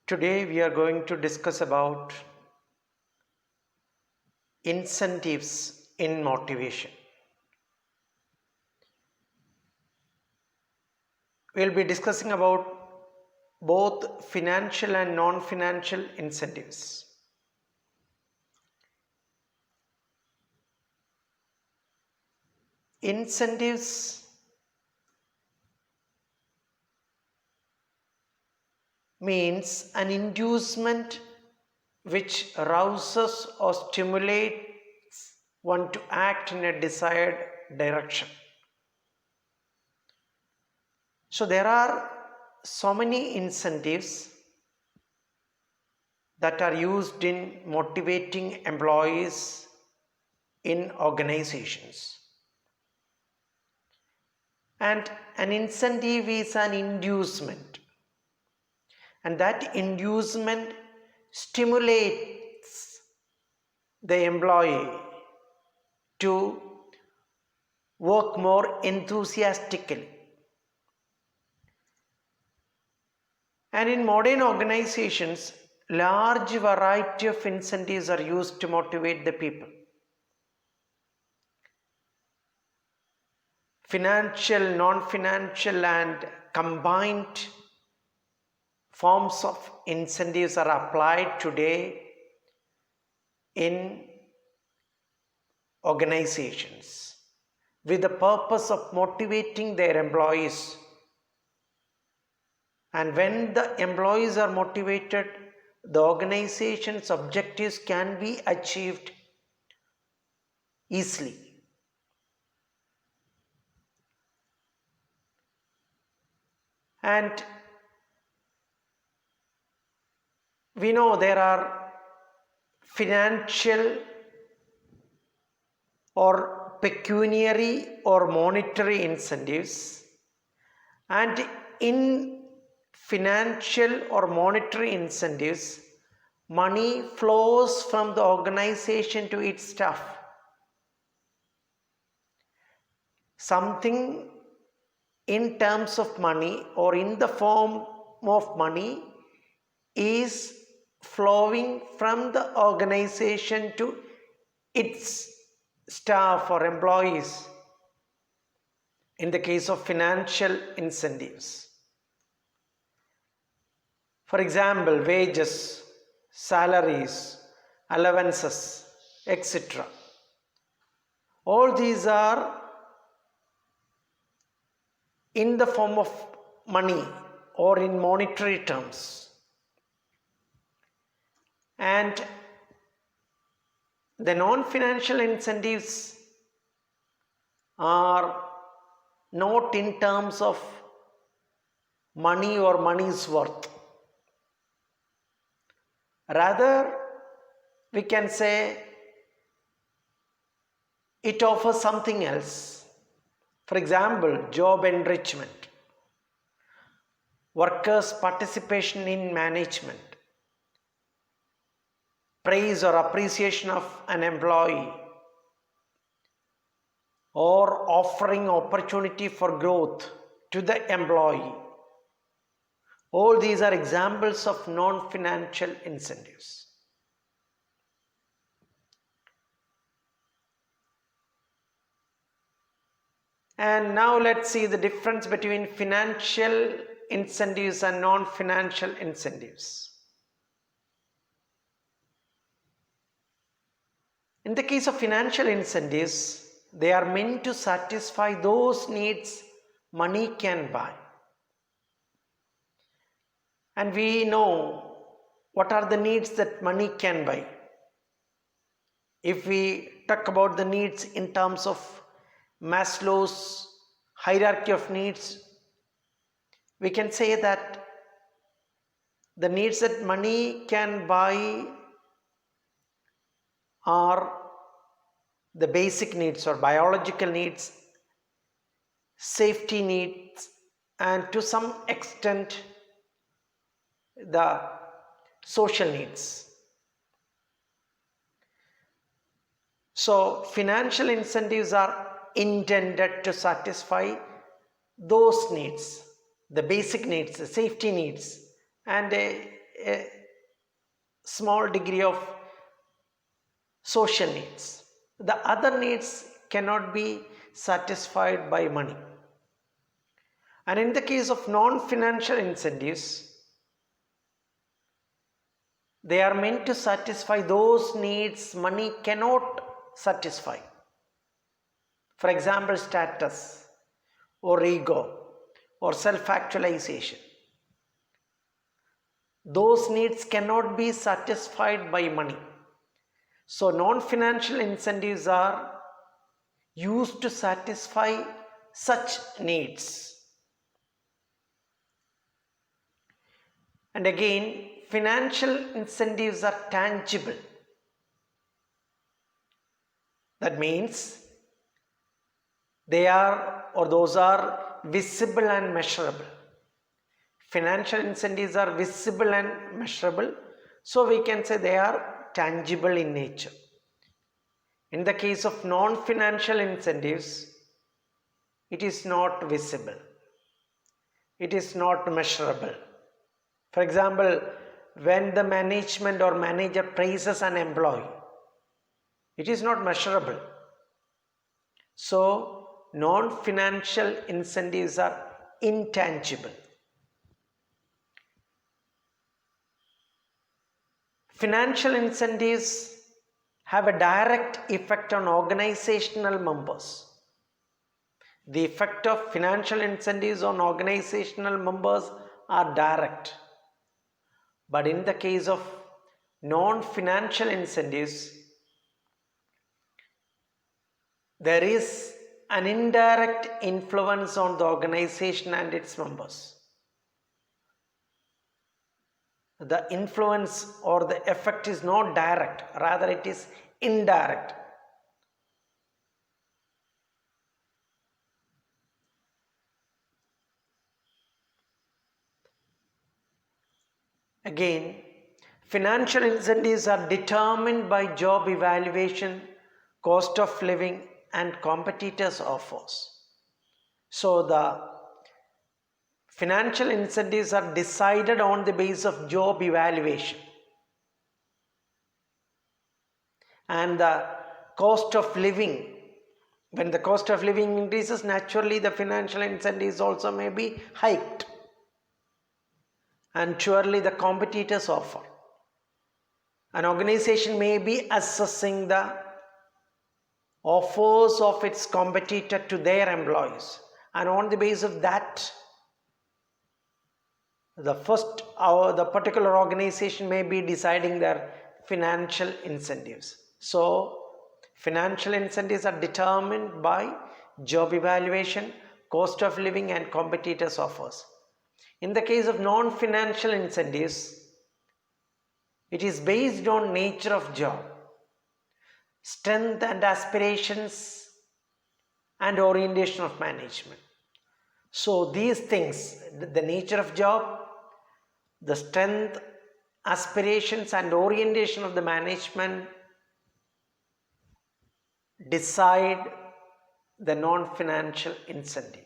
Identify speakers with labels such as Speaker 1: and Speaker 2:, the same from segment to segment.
Speaker 1: Today we are going to discuss about incentives in motivation. We'll be discussing about both financial and non-financial incentives. Incentives means an inducement which rouses or stimulates one to act in a desired direction. So there are so many incentives that are used in motivating employees in organizations. And an incentive is an inducement, and that inducement stimulates the employee to work more enthusiastically. And in modern organizations, large variety of incentives are used to motivate the people. Financial, non-financial and combined forms of incentives are applied today in organizations with the purpose of motivating their employees. And when the employees are motivated, the organization's objectives can be achieved easily. And we know there are financial or pecuniary or monetary incentives, and in financial or monetary incentives, money flows from the organization to its staff. Something in terms of money or in the form of money is flowing from the organization to its staff or employees in the case of financial incentives. For example, wages, salaries, allowances, etc. All these are in the form of money or in monetary terms. And the non-financial incentives are not in terms of money or money's worth. Rather, we can say it offers something else. For example, job enrichment, workers' participation in management, praise or appreciation of an employee, or offering opportunity for growth to the employee. All these are examples of non-financial incentives. And now let's see the difference between financial incentives and non-financial incentives. In the case of financial incentives, they are meant to satisfy those needs money can buy. And we know what are the needs that money can buy. If we talk about the needs in terms of Maslow's hierarchy of needs, we can say that the needs that money can buy are the basic needs or biological needs, safety needs, and to some extent the social needs. So financial incentives are intended to satisfy those needs, the basic needs, the safety needs, and a small degree of social needs. The other needs cannot be satisfied by money. And in the case of non-financial incentives, they are meant to satisfy those needs money cannot satisfy. For example, status or ego or self-actualization. Those needs cannot be satisfied by money. So non-financial incentives are used to satisfy such needs. And again, financial incentives are tangible. That means those are visible and measurable. Financial incentives are visible and measurable, so we can say they are tangible in nature. In the case of non-financial incentives, it is not visible, it is not measurable. For example, when the management or manager praises an employee, it is not measurable. So non-financial incentives are intangible. Financial incentives have a direct effect on organizational members. The effect of financial incentives on organizational members are direct. But in the case of non-financial incentives, there is an indirect influence on the organization and its members. The influence or the effect is not direct, rather it is indirect. Again, financial incentives are determined by job evaluation, cost of living, and competitors' offers. So the financial incentives are decided on the basis of job evaluation and the cost of living. When the cost of living increases, naturally the financial incentives also may be hiked, and surely the competitors offer. An organization may be assessing the offers of its competitor to their employees, and on the basis of that, the particular organization may be deciding their financial incentives. So financial incentives are determined by job evaluation, cost of living, and competitors' offers. In the case of non-financial incentives, it is based on nature of job, strength and aspirations, and orientation of management. So these things, the nature of job, the strength, aspirations, and orientation of the management decide the non-financial incentive.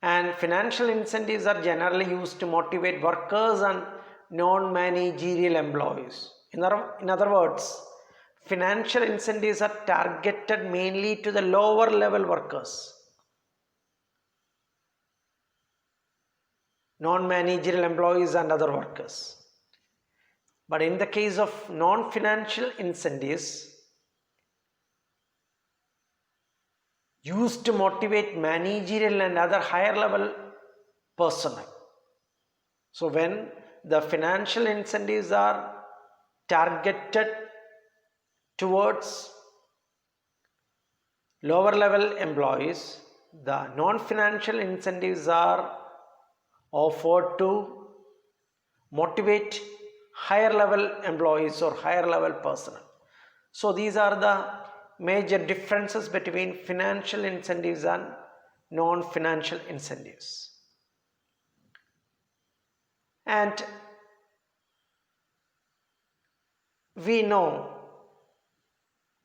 Speaker 1: And financial incentives are generally used to motivate workers and non-managerial employees. In other words, financial incentives are targeted mainly to the lower level workers, non-managerial employees and other workers. But in the case of non-financial incentives, used to motivate managerial and other higher level personnel. So when the financial incentives are targeted towards lower level employees, the non-financial incentives are offered to motivate higher level employees or higher level personnel. So these are the major differences between financial incentives and non-financial incentives. And we know,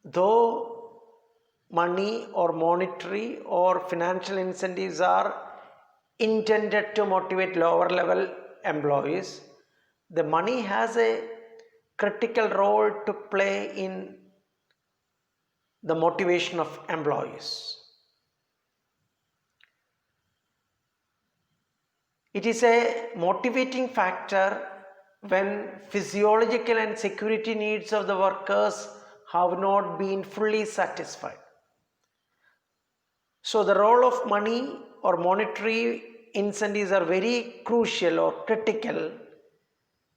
Speaker 1: though money or monetary or financial incentives are intended to motivate lower level employees, the money has a critical role to play in the motivation of employees. It is a motivating factor when physiological and security needs of the workers have not been fully satisfied. So the role of money or monetary incentives are very crucial or critical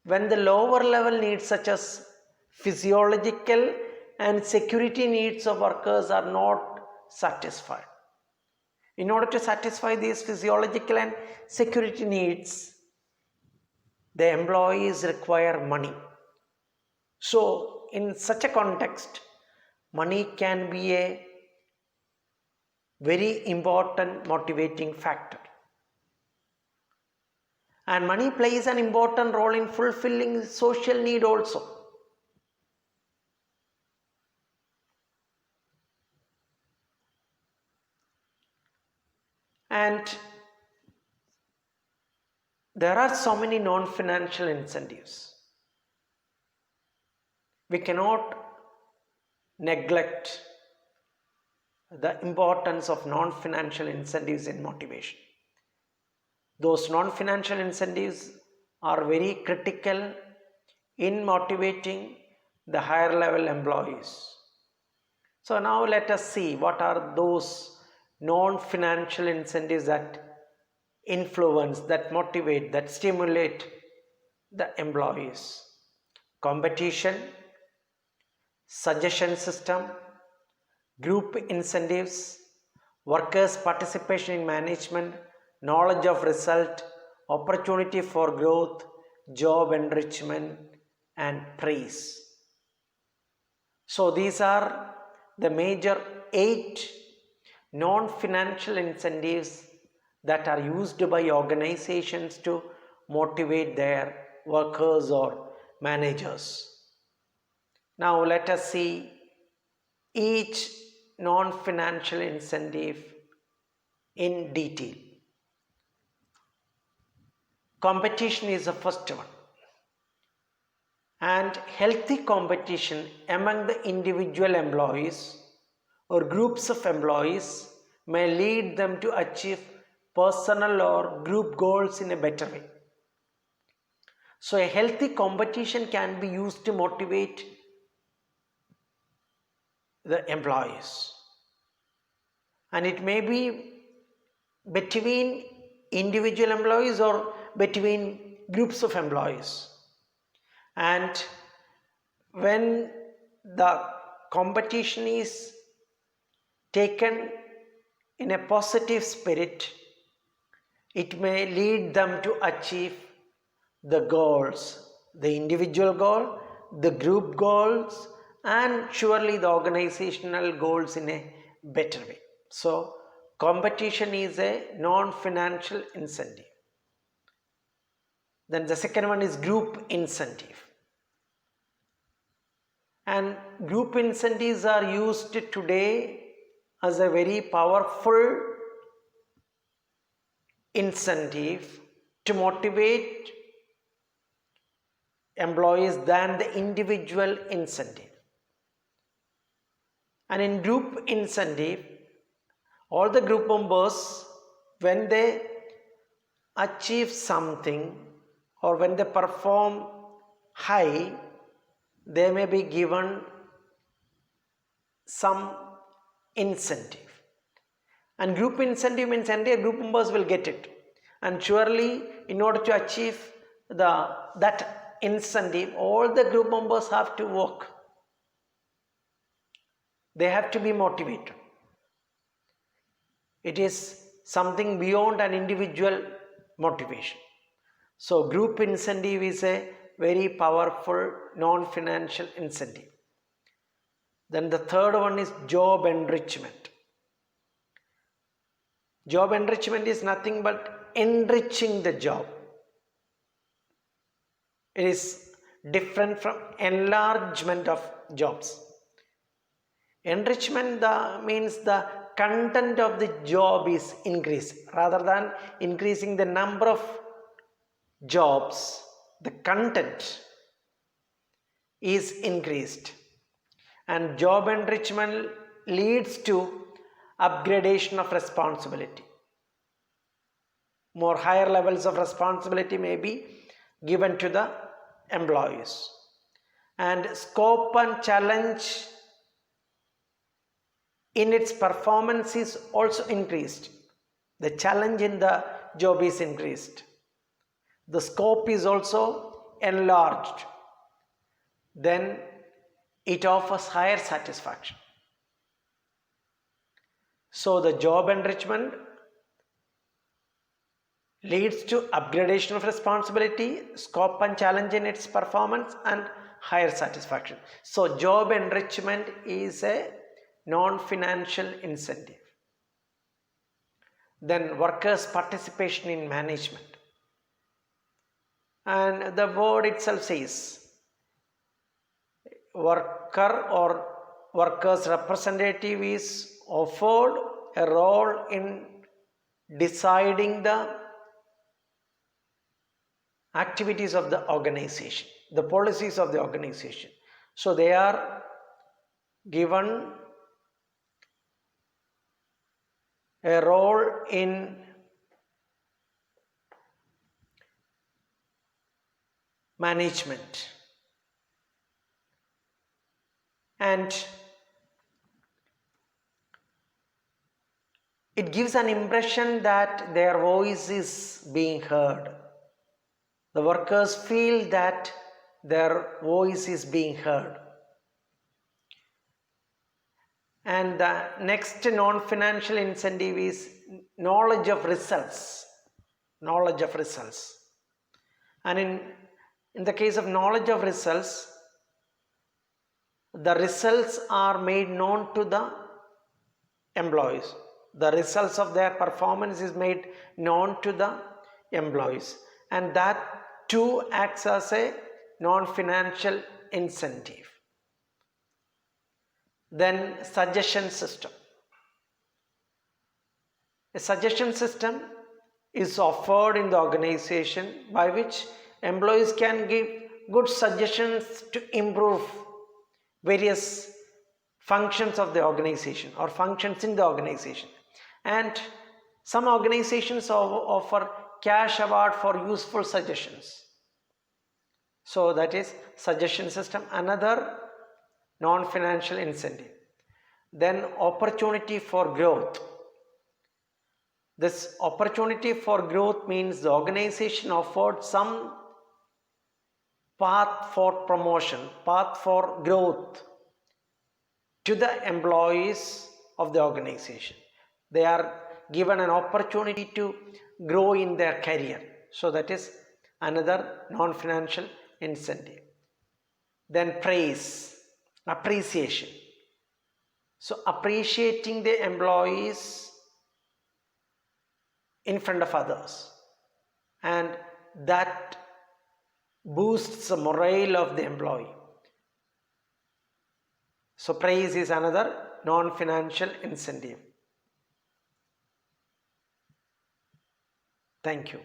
Speaker 1: when the lower level needs such as physiological and security needs of workers are not satisfied. In order to satisfy these physiological and security needs, the employees require money. So, in such a context, money can be a very important motivating factor. And money plays an important role in fulfilling social need also. And there are so many non-financial incentives. We cannot neglect the importance of non-financial incentives in motivation. Those non-financial incentives are very critical in motivating the higher level employees. So now let us see what are those non-financial incentives that influence, that motivate, that stimulate the employees. Competition, suggestion system, group incentives, workers' participation in management, knowledge of result, opportunity for growth, job enrichment, and praise. So these are the major 8 non-financial incentives that are used by organizations to motivate their workers or managers. Now let us see each non-financial incentive in detail. Competition is the first one. And healthy competition among the individual employees or groups of employees may lead them to achieve personal or group goals in a better way. So a healthy competition can be used to motivate the employees. And it may be between individual employees or between groups of employees. And when the competition is taken in a positive spirit, it may lead them to achieve the goals, the individual goal, the group goals, and surely the organizational goals in a better way. So, competition is a non-financial incentive. Then the second one is group incentive. And group incentives are used today as a very powerful incentive to motivate employees than the individual incentive. And in group incentive, all the group members, when they achieve something or when they perform high, they may be given some incentive. And group incentive means entire group members will get it. And surely, in order to achieve that incentive, all the group members have to work. They have to be motivated. It is something beyond an individual motivation. So group incentive is a very powerful non-financial incentive. Then the third one is job enrichment. Job enrichment is nothing but enriching the job. It is different from enlargement of jobs. Enrichment means the content of the job is increased rather than increasing the number of jobs. The content is increased, and job enrichment leads to upgradation of responsibility. More higher levels of responsibility may be given to the employees, and scope and challenge in its performance is also increased. The challenge in the job is increased. The scope is also enlarged. Then it offers higher satisfaction. So the job enrichment leads to upgradation of responsibility, scope and challenge in its performance, and higher satisfaction. So job enrichment is a non-financial incentive. Then workers' participation in management. And the word itself says worker or workers' representative is offered a role in deciding the activities of the organization, the policies of the organization. So they are given a role in management, and it gives an impression that their voice is being heard. The workers feel that their voice is being heard. And the next non-financial incentive is knowledge of results. Knowledge of results. And in the case of knowledge of results, the results are made known to the employees. The results of their performance is made known to the employees. And that too acts as a non-financial incentive. Then suggestion system. A suggestion system is offered in the organization by which employees can give good suggestions to improve various functions of the organization or functions in the organization. And some organizations offer cash award for useful suggestions. So that is suggestion system, another non-financial incentive. Then opportunity for growth. This opportunity for growth means the organization offered some path for promotion, path for growth to the employees of the organization. They are given an opportunity to grow in their career. So that is another non-financial incentive. Then praise, appreciation. So appreciating the employees in front of others, and that boosts the morale of the employee. So praise is another non-financial incentive. Thank you.